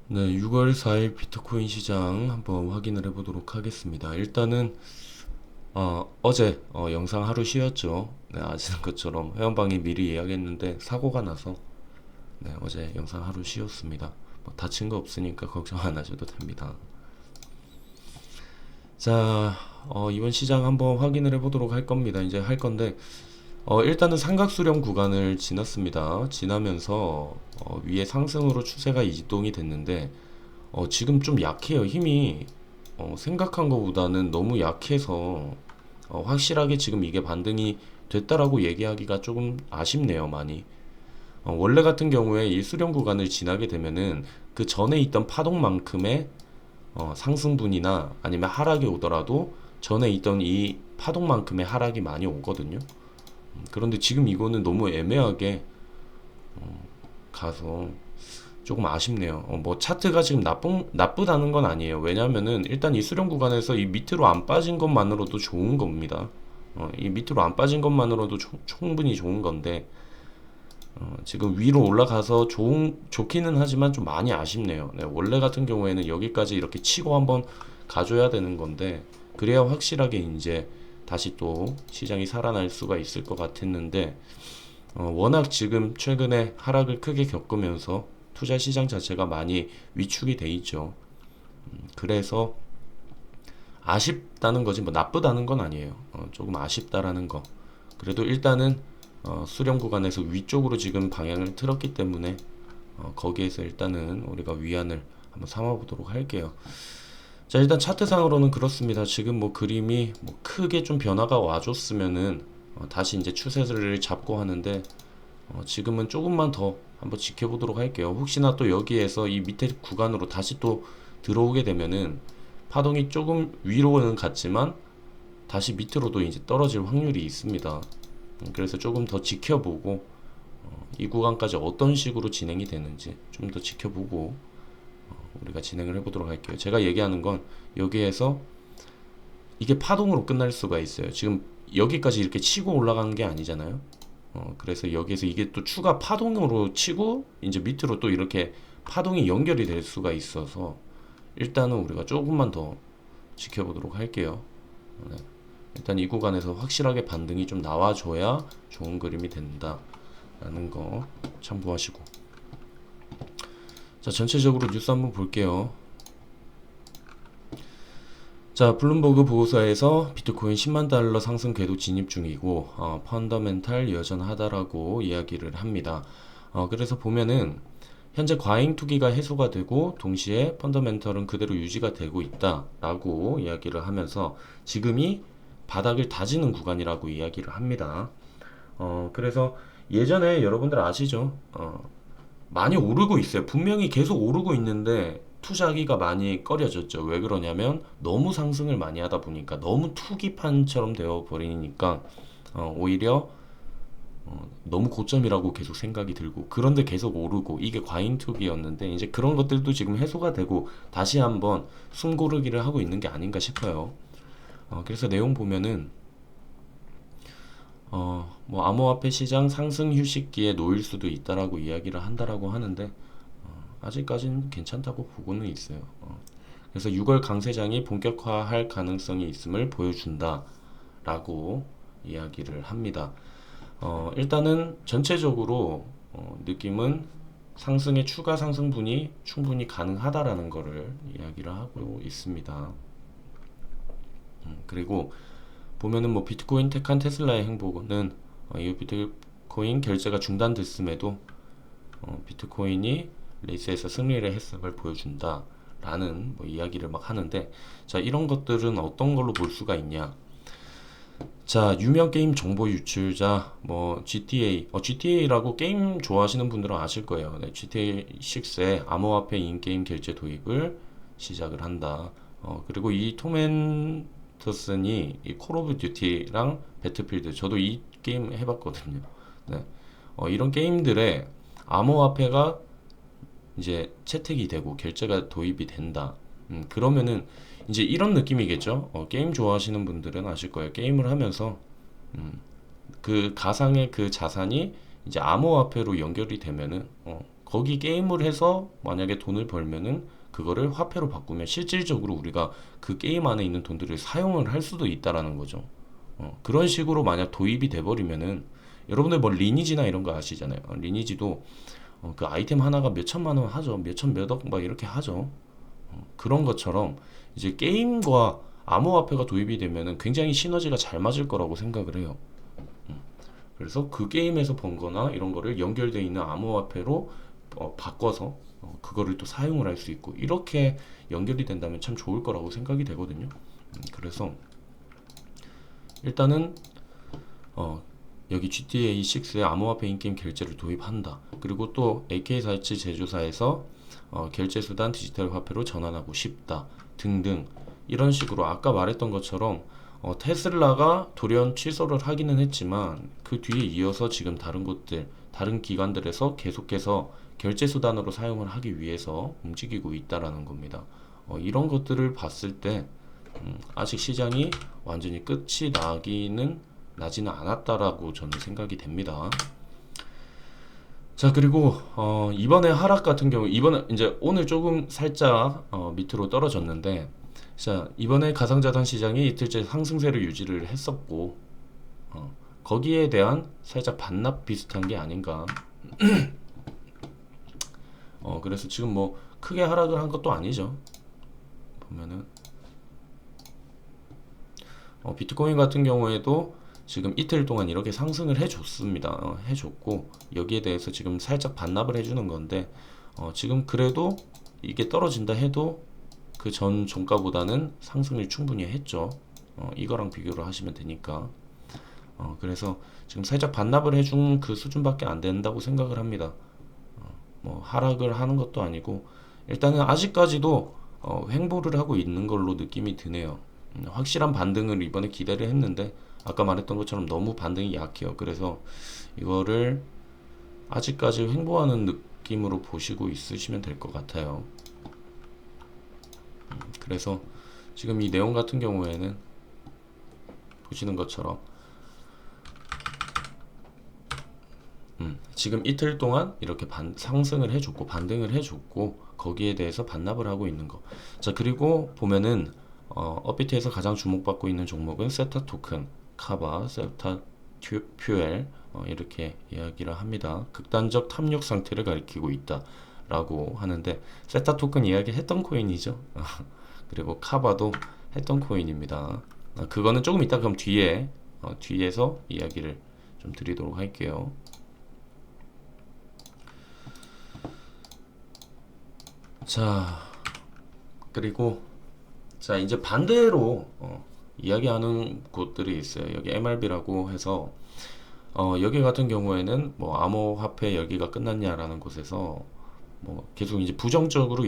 네, 6월 4일 비트코인 시장 한번 확인을 해보도록 하겠습니다. 일단은 어제 영상 하루 쉬었죠. 네, 아시는 것처럼 회원방이 미리 예약했는데 사고가 나서 네, 어제 영상 하루 쉬었습니다. 뭐 다친 거 없으니까 걱정 안 하셔도 됩니다. 자, 이번 시장 한번 확인을 해보도록 할 겁니다. 이제 할 건데 일단은 삼각수렴 구간을 지났습니다. 지나면서 위에 상승으로 추세가 이동이 됐는데 지금 좀 약해요. 힘이 생각한 것보다는 너무 약해서 확실하게 지금 이게 반등이 됐다라고 얘기하기가 조금 아쉽네요, 많이. 원래 같은 경우에 이 수렴 구간을 지나게 되면은 그 전에 있던 파동만큼의 상승분이나 아니면 하락이 오더라도 전에 있던 이 파동만큼의 하락이 많이 오거든요. 그런데 지금 이거는 너무 애매하게 가서 조금 아쉽네요. 뭐 차트가 지금 나쁘다는 건 아니에요. 왜냐면은 일단 이 수렴 구간에서 이 밑으로 안 빠진 것만으로도 좋은 겁니다. 이 밑으로 안 빠진 것만으로도 충분히 좋은 건데 지금 위로 올라가서 좋기는 하지만 좀 많이 아쉽네요. 네, 원래 같은 경우에는 여기까지 이렇게 치고 한번 가줘야 되는 건데 그래야 확실하게 이제 다시 또 시장이 살아날 수가 있을 것 같았는데 워낙 지금 최근에 하락을 크게 겪으면서 투자 시장 자체가 많이 위축이 돼 있죠. 그래서 아쉽다는 거지 뭐 나쁘다는 건 아니에요. 조금 아쉽다라는 거. 그래도 일단은 수렴 구간에서 위쪽으로 지금 방향을 틀었기 때문에 거기에서 일단은 우리가 위안을 한번 삼아 보도록 할게요. 자, 일단 차트상으로는 그렇습니다. 지금 뭐 그림이 뭐 크게 좀 변화가 와줬으면은 다시 이제 추세를 잡고 하는데 지금은 조금만 더 한번 지켜보도록 할게요. 혹시나 또 여기에서 이 밑에 구간으로 다시 또 들어오게 되면은 파동이 조금 위로는 갔지만 다시 밑으로도 이제 떨어질 확률이 있습니다. 그래서 조금 더 지켜보고 이 구간까지 어떤 식으로 진행이 되는지 좀 더 지켜보고 우리가 진행을 해보도록 할게요. 제가 얘기하는 건 여기에서 이게 파동으로 끝날 수가 있어요. 지금 여기까지 이렇게 치고 올라가는 게 아니잖아요. 그래서 여기에서 이게 또 추가 파동으로 치고 이제 밑으로 또 이렇게 파동이 연결이 될 수가 있어서 일단은 우리가 조금만 더 지켜보도록 할게요. 네. 일단 이 구간에서 확실하게 반등이 좀 나와줘야 좋은 그림이 된다라는 거 참고하시고. 자, 전체적으로 뉴스 한번 볼게요. 자, 블룸버그 보고서에서 비트코인 10만 달러 상승 궤도 진입 중이고 펀더멘탈 여전하다라고 이야기를 합니다. 그래서 보면은 현재 과잉 투기가 해소가 되고 동시에 펀더멘털은 그대로 유지가 되고 있다라고 이야기를 하면서 지금이 바닥을 다지는 구간이라고 이야기를 합니다. 그래서 예전에 여러분들 아시죠? 많이 오르고 있어요. 분명히 계속 오르고 있는데 투자하기가 많이 꺼려졌죠. 왜 그러냐면 너무 상승을 많이 하다 보니까 너무 투기판처럼 되어 버리니까 오히려 너무 고점이라고 계속 생각이 들고 그런데 계속 오르고 이게 과잉 투기였는데 이제 그런 것들도 지금 해소가 되고 다시 한번 숨고르기를 하고 있는 게 아닌가 싶어요. 그래서 내용 보면은 뭐 암호화폐 시장 상승 휴식기에 놓일 수도 있다라고 이야기를 한다라고 하는데 아직까지는 괜찮다고 보고는 있어요. 그래서 6월 강세장이 본격화할 가능성이 있음을 보여준다라고 이야기를 합니다. 일단은 전체적으로 느낌은 상승의 추가 상승분이 충분히 가능하다라는 것을 이야기를 하고 있습니다. 그리고 보면은 뭐 비트코인 택한 테슬라의 행보는 이 비트코인 결제가 중단됐음에도 비트코인이 레이스에서 승리를 했음을 보여준다라는 뭐 이야기를 막 하는데 자 이런 것들은 어떤 걸로 볼 수가 있냐? 자, 유명 게임 정보 유출자, 뭐, GTA라고 게임 좋아하시는 분들은 아실 거예요. 네, GTA 6의 암호화폐 인게임 결제 도입을 시작을 한다. 그리고 이 톰 핸더슨이 이 콜 오브 듀티랑 배틀필드, 저도 이 게임 해봤거든요. 네, 이런 게임들의 암호화폐가 이제 채택이 되고 결제가 도입이 된다. 그러면은 이제 이런 느낌이겠죠. 게임 좋아하시는 분들은 아실 거예요. 게임을 하면서 그 가상의 그 자산이 이제 암호화폐로 연결이 되면은 거기 게임을 해서 만약에 돈을 벌면은 그거를 화폐로 바꾸면 실질적으로 우리가 그 게임 안에 있는 돈들을 사용을 할 수도 있다라는 거죠. 그런 식으로 만약 도입이 돼버리면은 여러분들 뭐 리니지나 이런 거 아시잖아요. 리니지도 그 아이템 하나가 몇 천만 원 하죠. 몇 천 몇 억 막 이렇게 하죠. 그런 것처럼 이제 게임과 암호화폐가 도입이 되면은 굉장히 시너지가 잘 맞을 거라고 생각을 해요. 그래서 그 게임에서 번 거나 이런 거를 연결되어 있는 암호화폐로 바꿔서 그거를 또 사용을 할 수 있고 이렇게 연결이 된다면 참 좋을 거라고 생각이 되거든요. 그래서 일단은 여기 GTA 6에 암호화폐 인게임 결제를 도입한다. 그리고 또 AK사치 제조사에서 결제 수단 디지털 화폐로 전환하고 싶다. 등등 이런 식으로 아까 말했던 것처럼 테슬라가 돌연 취소를 하기는 했지만 그 뒤에 이어서 지금 다른 곳들, 다른 기관들에서 계속해서 결제 수단으로 사용을 하기 위해서 움직이고 있다라는 겁니다. 이런 것들을 봤을 때 아직 시장이 완전히 끝이 나지는 않았다라고 저는 생각이 됩니다. 자, 그리고 이번에 하락 같은 경우 이번에 이제 오늘 조금 살짝 밑으로 떨어졌는데 자, 이번에 가상자산 시장이 이틀째 상승세를 유지를 했었고 거기에 대한 살짝 반납 비슷한 게 아닌가. 그래서 지금 뭐 크게 하락을 한 것도 아니죠. 보면은 비트코인 같은 경우에도 지금 이틀 동안 이렇게 상승을 해줬습니다. 해줬고 여기에 대해서 지금 살짝 반납을 해주는 건데 지금 그래도 이게 떨어진다 해도 그 전 종가보다는 상승을 충분히 했죠. 이거랑 비교를 하시면 되니까. 그래서 지금 살짝 반납을 해준 그 수준밖에 안 된다고 생각을 합니다. 뭐 하락을 하는 것도 아니고 일단은 아직까지도 횡보를 하고 있는 걸로 느낌이 드네요. 확실한 반등을 이번에 기대를 했는데 아까 말했던 것처럼 너무 반등이 약해요. 그래서 이거를 아직까지 횡보하는 느낌으로 보시고 있으시면 될 것 같아요. 그래서 지금 이 내용 같은 경우에는 보시는 것처럼 지금 이틀 동안 이렇게 상승을 해줬고 반등을 해줬고 거기에 대해서 반납을 하고 있는 거. 자, 그리고 보면은 업비트에서 가장 주목받고 있는 종목은 세타 토큰, 카바, 세타 퓨엘 이렇게 이야기를 합니다. 극단적 탐욕 상태를 가리키고 있다라고 하는데 세타 토큰 이야기 했던 코인이죠. 그리고 카바도 했던 코인입니다. 그거는 조금 이따 그럼 뒤에서 이야기를 좀 드리도록 할게요. 자, 그리고 자 이제 반대로 이야기하는 곳들이 있어요. 여기 MRB라고 해서 여기 같은 경우에는 뭐 암호화폐 열기가 끝났냐라는 곳에서 뭐 계속 이제 부정적으로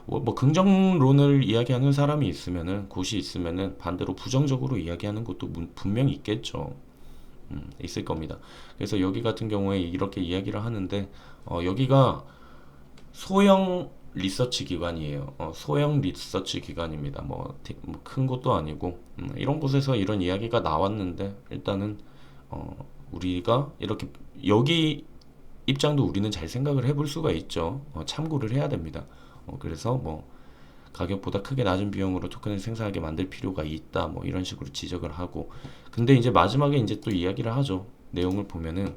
뭐 긍정론을 이야기하는 사람이 있으면은 곳이 있으면은 반대로 부정적으로 이야기하는 곳도 분명히 있겠죠. 있을 겁니다. 그래서 여기 같은 경우에 이렇게 이야기를 하는데 여기가 소형 리서치 기관이에요. 소형 리서치 기관입니다. 뭐 큰 곳도 아니고 이런 곳에서 이런 이야기가 나왔는데 일단은 우리가 이렇게 여기 입장도 우리는 잘 생각을 해볼 수가 있죠. 참고를 해야 됩니다. 그래서 뭐 가격보다 크게 낮은 비용으로 토큰을 생산하게 만들 필요가 있다. 뭐 이런 식으로 지적을 하고 근데 이제 마지막에 이제 또 이야기를 하죠. 내용을 보면은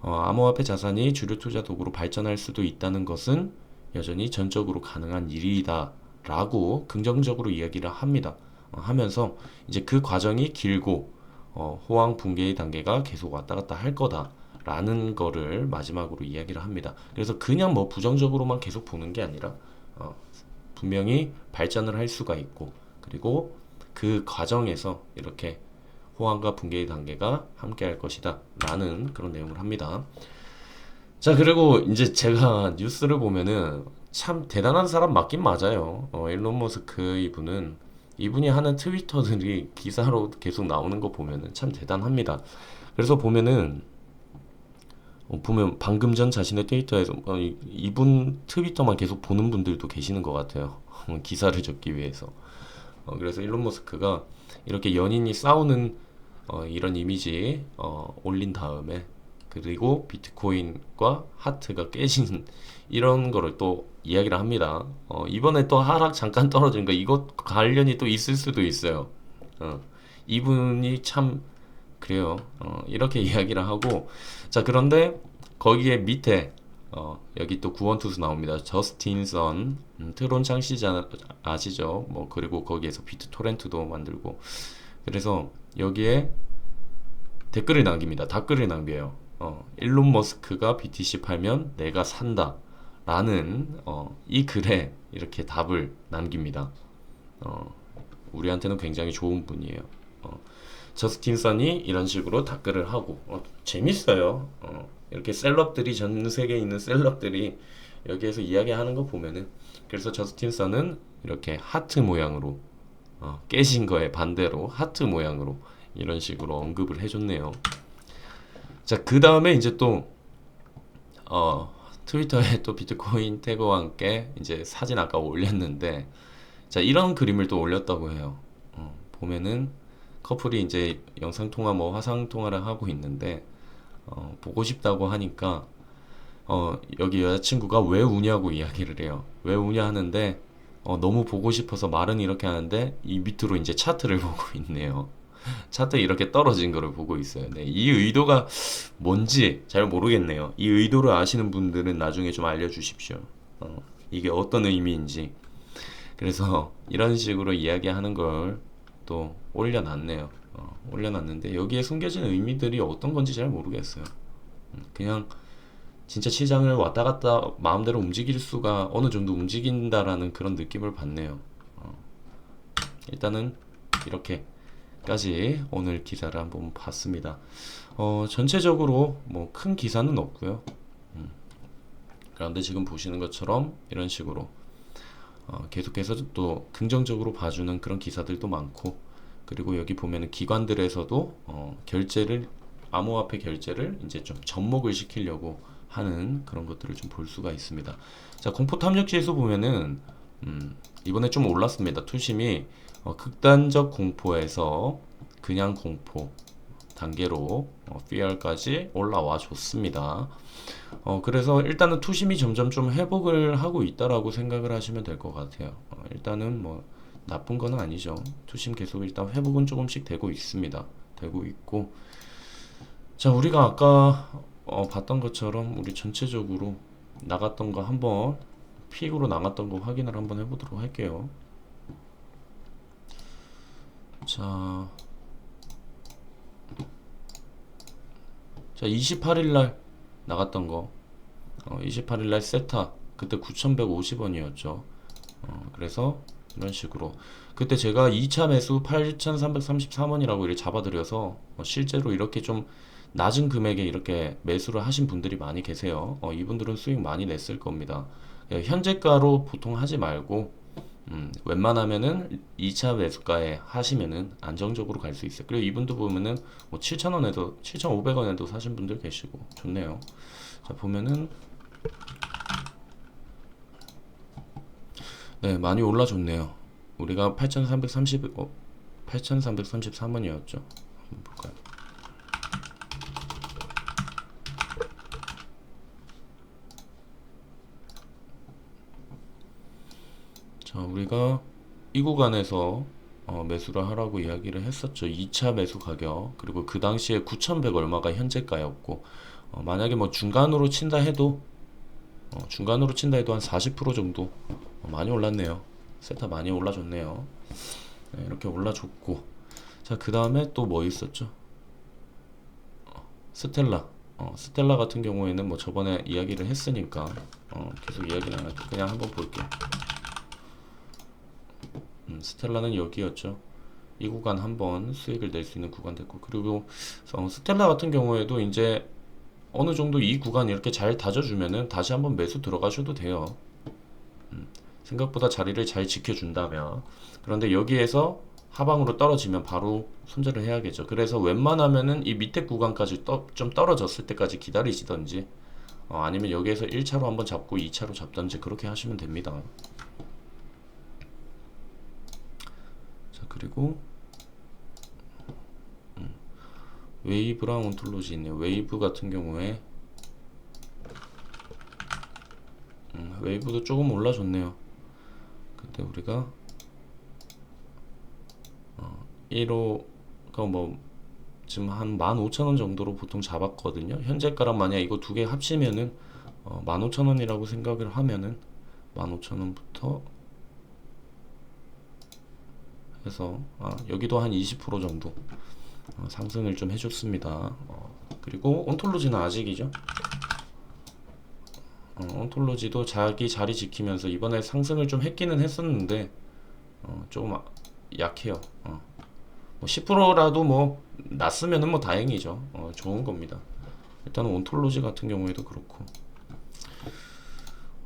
암호화폐 자산이 주류 투자 도구로 발전할 수도 있다는 것은 여전히 전적으로 가능한 일이다 라고 긍정적으로 이야기를 합니다. 하면서 이제 그 과정이 길고 호황 붕괴의 단계가 계속 왔다 갔다 할 거다 라는 거를 마지막으로 이야기를 합니다. 그래서 그냥 뭐 부정적으로만 계속 보는 게 아니라 분명히 발전을 할 수가 있고 그리고 그 과정에서 이렇게 호황과 붕괴의 단계가 함께 할 것이다 라는 그런 내용을 합니다. 자, 그리고 이제 제가 뉴스를 보면은 참 대단한 사람 맞긴 맞아요. 일론 머스크 이분이 하는 트위터들이 기사로 계속 나오는 거 보면은 참 대단합니다. 그래서 보면 방금 전 자신의 트위터에서 이분 트위터만 계속 보는 분들도 계시는 것 같아요. 기사를 적기 위해서. 그래서 일론 머스크가 이렇게 연인이 싸우는 이런 이미지 올린 다음에 그리고 비트코인과 하트가 깨진 이런 거를 또 이야기를 합니다. 이번에 또 하락 잠깐 떨어진 거 이것 관련이 또 있을 수도 있어요. 어, 이분이 참 그래요. 이렇게 이야기를 하고 자 그런데 거기에 밑에 여기 또 구원투수 나옵니다. 저스틴 선 트론 창시자 아시죠? 뭐 그리고 거기에서 비트토렌트도 만들고 그래서 여기에 댓글을 남깁니다. 댓글을 남겨요. 일론 머스크가 BTC 팔면 내가 산다. 라는 이 글에 이렇게 답을 남깁니다. 우리한테는 굉장히 좋은 분이에요. 저스틴 선이 이런 식으로 댓글을 하고 재밌어요. 이렇게 셀럽들이 전 세계에 있는 셀럽들이 여기에서 이야기하는 거 보면은 그래서 저스틴 선은 이렇게 하트 모양으로 깨진 거에 반대로 하트 모양으로 이런 식으로 언급을 해줬네요. 자, 그 다음에 이제 또 트위터에 또 비트코인 태그와 함께 이제 사진 아까 올렸는데 자 이런 그림을 또 올렸다고 해요. 보면은 커플이 이제 영상통화 뭐 화상통화를 하고 있는데 보고 싶다고 하니까 여기 여자친구가 왜 우냐고 이야기를 해요. 왜 우냐 하는데 너무 보고 싶어서 말은 이렇게 하는데 이 밑으로 이제 차트를 보고 있네요. 차트 이렇게 떨어진 거를 보고 있어요. 네, 이 의도가 뭔지 잘 모르겠네요. 이 의도를 아시는 분들은 나중에 좀 알려주십시오. 이게 어떤 의미인지. 그래서 이런 식으로 이야기하는 걸 또 올려놨네요. 올려놨는데 여기에 숨겨진 의미들이 어떤 건지 잘 모르겠어요. 그냥 진짜 시장을 왔다 갔다 마음대로 움직일 수가 어느 정도 움직인다라는 그런 느낌을 받네요. 일단은 이렇게까지 오늘 기사를 한번 봤습니다. 전체적으로 뭐 큰 기사는 없고요. 그런데 지금 보시는 것처럼 이런 식으로 계속해서 또 긍정적으로 봐주는 그런 기사들도 많고 그리고 여기 보면은 기관들에서도 결제를 암호화폐 결제를 이제 좀 접목을 시키려고 하는 그런 것들을 좀 볼 수가 있습니다. 자 공포 탐욕 지수 보면은 이번에 좀 올랐습니다. 투심이 극단적 공포에서 그냥 공포 단계로 fear까지 올라와 줬습니다. 그래서 일단은 투심이 점점 좀 회복을 하고 있다라고 생각을 하시면 될 것 같아요. 일단은 뭐 나쁜 건 아니죠. 투심 계속 일단 회복은 조금씩 되고 있습니다. 되고 있고 자 우리가 아까 봤던 것처럼 우리 전체적으로 나갔던 거 한번 픽으로 나갔던 거 확인을 한번 해보도록 할게요. 자 28일날 나갔던 거 28일날 세타 그때 9,150원이었죠. 그래서 이런 식으로 그때 제가 2차 매수 8,333원이라고 이렇게 잡아드려서 실제로 이렇게 좀 낮은 금액에 이렇게 매수를 하신 분들이 많이 계세요. 이분들은 수익 많이 냈을 겁니다. 현재가로 보통 하지 말고 웬만하면은 2차 매수가에 하시면은 안정적으로 갈 수 있어요. 그리고 이분도 보면은 뭐 7,000원에도 7,500원에도 사신 분들 계시고 좋네요. 자 보면은 네 많이 올라줬네요. 우리가 8,333원이었죠. 한번 볼까요? 자 우리가 이 구간에서 매수를 하라고 이야기를 했었죠. 2차 매수 가격 그리고 그 당시에 9,100 얼마가 현재가였고 만약에 뭐 중간으로 친다 해도 한 40% 정도 많이 올랐네요. 세타 많이 올라줬네요. 네, 이렇게 올라줬고 자 그 다음에 또 뭐 있었죠? 스텔라 스텔라 같은 경우에는 뭐 저번에 이야기를 했으니까 계속 이야기를 안 할게. 그냥 한번 볼게요. 스텔라는 여기였죠. 이 구간 한번 수익을 낼 수 있는 구간 됐고 그리고 스텔라 같은 경우에도 이제 어느 정도 이 구간 이렇게 잘 다져주면은 다시 한번 매수 들어가셔도 돼요. 생각보다 자리를 잘 지켜준다면. 그런데 여기에서 하방으로 떨어지면 바로 손절을 해야겠죠. 그래서 웬만하면은 이 밑에 구간까지 좀 떨어졌을 때까지 기다리시던지 아니면 여기에서 1차로 한번 잡고 2차로 잡던지 그렇게 하시면 됩니다. 자 그리고 웨이브랑 온톨로지 있네요. 웨이브 같은 경우에 웨이브도 조금 올라줬네요. 근데 우리가 1호가 뭐 지금 한 15,000원 정도로 보통 잡았거든요. 현재가랑 만약 이거 두 개 합치면은 15,000원이라고 생각을 하면은 15,000원부터 해서 여기도 한 20% 정도 상승을 좀 해줬습니다. 그리고 온톨로지는 아직이죠. 온톨로지도 자기 자리 지키면서 이번에 상승을 좀 했기는 했었는데 조금 약해요. 뭐 10%라도 뭐 났으면은 뭐 다행이죠. 좋은 겁니다. 일단은 온톨로지 같은 경우에도 그렇고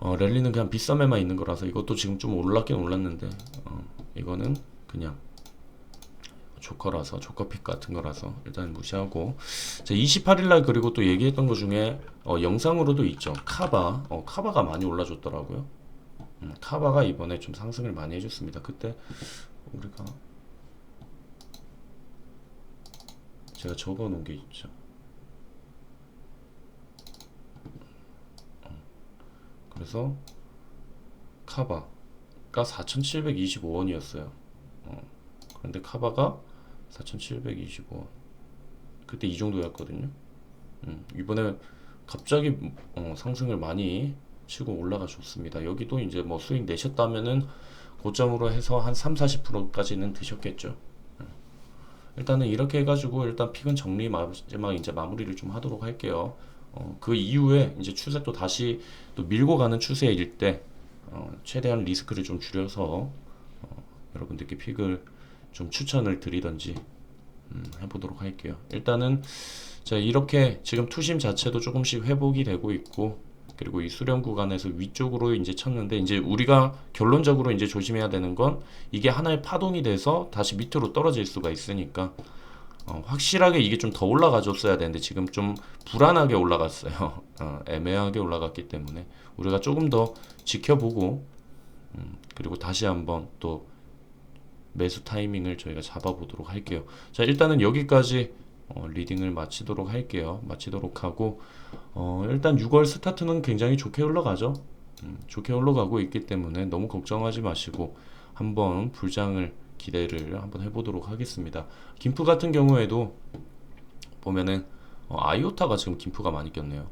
랠리는 그냥 빗썸에만 있는 거라서 이것도 지금 좀 올랐긴 올랐는데 이거는 그냥 조커라서 조커픽 같은 거라서 일단 무시하고 자 28일날 그리고 또 얘기했던 거 중에 영상으로도 있죠. 카바가 많이 올라줬더라고요. 카바가 이번에 좀 상승을 많이 해줬습니다. 그때 우리가 제가 적어 놓은 게 있죠. 그래서 카바가 4,725원이었어요. 그런데 카바가 4,725원. 그때 이 정도였거든요. 이번에 갑자기 상승을 많이 치고 올라가 줬습니다. 여기도 이제 뭐 수익 내셨다면은 고점으로 해서 한 3-40%까지는 드셨겠죠. 일단은 이렇게 해가지고 일단 픽은 정리 마지막 이제 마무리를 좀 하도록 할게요. 그 이후에 이제 추세 또 다시 또 밀고 가는 추세일 때 최대한 리스크를 좀 줄여서 여러분들께 픽을 좀 추천을 드리던지 해보도록 할게요. 일단은 자 이렇게 지금 투심 자체도 조금씩 회복이 되고 있고 그리고 이 수렴 구간에서 위쪽으로 이제 쳤는데 이제 우리가 결론적으로 이제 조심해야 되는 건 이게 하나의 파동이 돼서 다시 밑으로 떨어질 수가 있으니까 확실하게 이게 좀 더 올라가줬어야 되는데 지금 좀 불안하게 올라갔어요. 애매하게 올라갔기 때문에 우리가 조금 더 지켜보고 그리고 다시 한번 또 매수 타이밍을 저희가 잡아보도록 할게요. 자 일단은 여기까지 리딩을 마치도록 할게요. 마치도록 하고 일단 6월 스타트는 굉장히 좋게 흘러가죠. 좋게 흘러가고 있기 때문에 너무 걱정하지 마시고 한번 불장을 기대를 한번 해보도록 하겠습니다. 김프 같은 경우에도 보면은 아이오타가 지금 김프가 많이 꼈네요.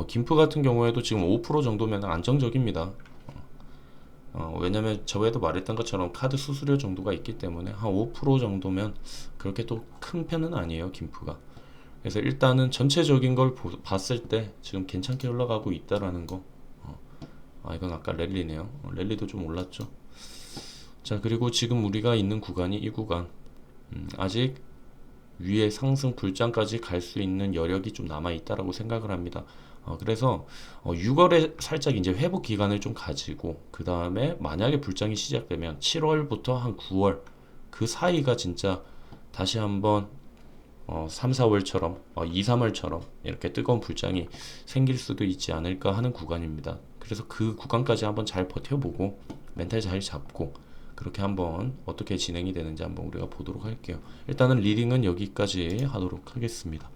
김프 같은 경우에도 지금 5% 정도면 안정적입니다. 왜냐면 저에도 말했던 것처럼 카드 수수료 정도가 있기 때문에 한 5% 정도면 그렇게 또 큰 편은 아니에요 김프가. 그래서 일단은 전체적인 걸 봤을 때 지금 괜찮게 흘러가고 있다라는 거. 이건 아까 랠리네요. 랠리도 좀 올랐죠. 자 그리고 지금 우리가 있는 구간이 이 구간 아직 위에 상승 불장까지 갈 수 있는 여력이 좀 남아 있다라고 생각을 합니다. 그래서 6월에 살짝 이제 회복 기간을 좀 가지고 그 다음에 만약에 불장이 시작되면 7월부터 한 9월 그 사이가 진짜 다시 한번 3, 4월처럼 2, 3월처럼 이렇게 뜨거운 불장이 생길 수도 있지 않을까 하는 구간입니다. 그래서 그 구간까지 한번 잘 버텨보고 멘탈 잘 잡고 그렇게 한번 어떻게 진행이 되는지 한번 우리가 보도록 할게요. 일단은 리딩은 여기까지 하도록 하겠습니다.